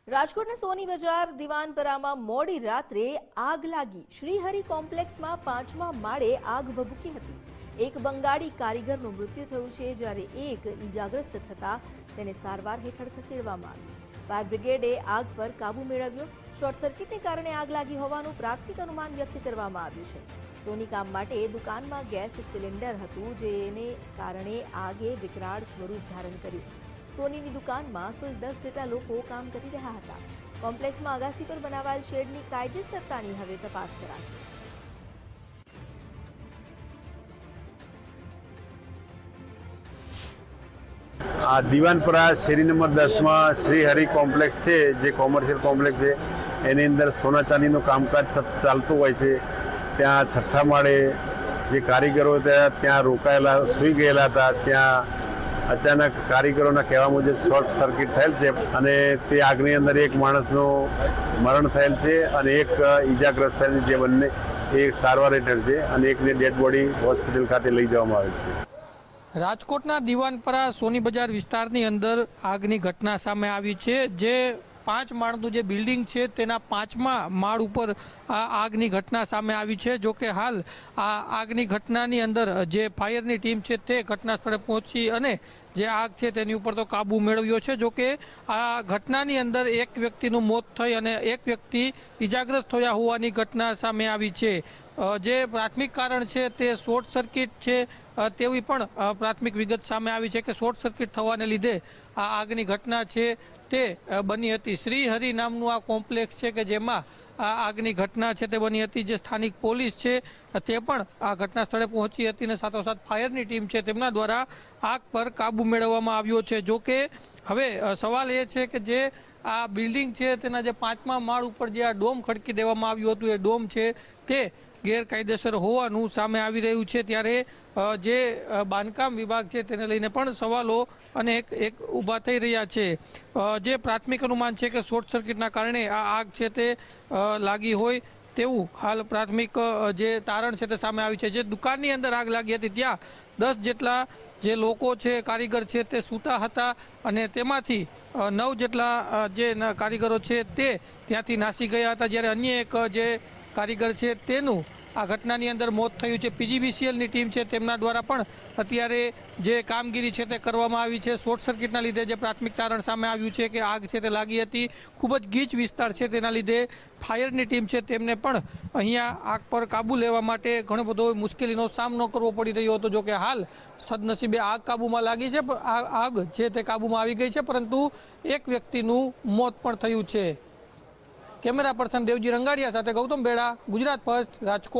રાજકોટના સોની બજાર દિવાનપરામાં મોડી રાત્રે આગ લાગી। શ્રીહરિ કોમ્પ્લેક્સમાં 5મા માળે આગ ભભૂકી હતી। એક બંગાળી કારીગરનું મૃત્યુ થયું છે, જ્યારે એક ઈજાગ્રસ્ત થતા તેને સારવાર હેઠળ ખસેડવામાં આવ્યો। ફાયર બ્રિગેડે આગ પર કાબુ મેળવ્યો। શોર્ટ સર્કિટને કારણે આગ લાગી હોવાનું પ્રાથમિક અનુમાન વ્યક્ત કરવામાં આવ્યું છે। સોની કામ માટે દુકાનમાં ગેસ સિલિન્ડર હતું, જેને કારણે આગે વિકરાળ સ્વરૂપ ધારણ કર્યું। સોનીની દુકાનમાં કુલ 10 જેટલા લોકો કામ કરી રહ્યા હતા। કોમ્પ્લેક્સમાં અગાસી પર બનાવાયેલ શેડની કાયદેસરતાની હવે તપાસ કરાશે। આ દીવાનપરા શેરી નંબર 10 માં શ્રીહરિ કોમ્પ્લેક્સ છે, જે કોમર્શિયલ કોમ્પ્લેક્સ છે। એની અંદર સોના ચાંદીનું કામકાજ ચાલતું હોય છે। ત્યાં 6ઠ્ઠા માળે જે કારીગરો હતા ત્યાં રોકાયેલા સૂઈ ગયેલા હતા। ત્યાં અચાનક કારીગરોના કહેવા મુજબ શોર્ટ સર્કિટ થયેલ છે અને તે આગની અંદર એક માણસનું મરણ થયેલ છે અને એક ઈજાગ્રસ્ત થયેલ છે, જે બંને એક સારવાર હેઠળ છે અને એકને ડેડ બોડી હોસ્પિટલ ખાતે લઈ જવામાં આવેલ છે। રાજકોટના દિવાનપરા સોની બજાર વિસ્તારની અંદર આગની ઘટના સામે આવી છે। જે 5 માળનું જે બિલ્ડિંગ છે તેના 5મા માળ ઉપર આ આગની ઘટના સામે આવી છે। જો કે હાલ આ આગની ઘટનાની અંદર જે ફાયરની ટીમ છે તે ઘટના સ્થળે પહોંચી અને જે આગ છે તેની ઉપર તો કાબુ મેળવ્યો છે। જો કે આ ઘટનાની અંદર એક વ્યક્તિનું મોત થઈ અને એક વ્યક્તિ ઈજાગ્રસ્ત થયા હોવાની ઘટના સામે આવી છે। જે પ્રાથમિક કારણ છે તે શોર્ટ સર્કિટ છે તેવી પણ પ્રાથમિક વિગત સામે આવી છે કે શોર્ટ સર્કિટ થવાને લીધે આ આગની ઘટના છે તે બની હતી। શ્રીહરિ નામનું આ કોમ્પ્લેક્સ છે કે જેમાં આ આગની ઘટના છે તે બની હતી। જે સ્થાનિક પોલીસ છે તે પણ આ ઘટના સ્થળે પહોંચી હતી અને સાથોસાથ ફાયરની ટીમ છે તેમના દ્વારા આગ પર કાબુ મેળવવામાં આવ્યો છે। જો કે હવે સવાલ એ છે કે જે આ બિલ્ડિંગ છે તેના જે 5મા માળ ઉપર જે આ ડોમ ખડકી દેવામાં આવ્યું હતું, એ ડોમ છે તે ગેરકાયદેસર હોવાનું સામે આવી રહ્યું છે। ત્યારે જે બાંધકામ વિભાગ છે તેને લઈને પણ સવાલો અને એક ઊભા થઈ રહ્યા છે। જે પ્રાથમિક અનુમાન છે કે શોર્ટ સર્કિટના કારણે આ આગ છે તે લાગી હોય તેવું હાલ પ્રાથમિક જે તારણ છે તે સામે આવ્યું છે। જે દુકાનની અંદર આગ લાગી હતી ત્યાં 10 જેટલા જે લોકો છે, કારીગર છે તે સૂતા હતા અને તેમાંથી 9 જેટલા જે કારીગરો છે તે ત્યાંથી નાસી ગયા હતા, જ્યારે અન્ય એક જે કારીગર છે તેનું આ ઘટનાની અંદર મોત થયું છે। પીજીવીસીએલની ટીમ છે તેમના દ્વારા પણ અત્યારે જે કામગીરી છે તે કરવામાં આવી છે। શોર્ટ સર્કિટના લીધે જે પ્રાથમિક તારણ સામે આવ્યું છે કે આગ છે તે લાગી હતી। ખૂબ જ ગીચ વિસ્તાર છે, તેના લીધે ફાયરની ટીમ છે તેમને પણ અહીંયા આગ પર કાબૂ લેવા માટે ઘણો બધો મુશ્કેલીનો સામનો કરવો પડી રહ્યો હતો। જો કે હાલ સદનસીબે આગ કાબૂમાં લાગી છે, આગ છે તે કાબૂમાં આવી ગઈ છે, પરંતુ એક વ્યક્તિનું મોત પણ થયું છે। કેમેરા પર્સન દેવજી રંગાડિયા સાથે ગૌતમ બેડા, ગુજરાત ફર્સ્ટ, રાજકોટ।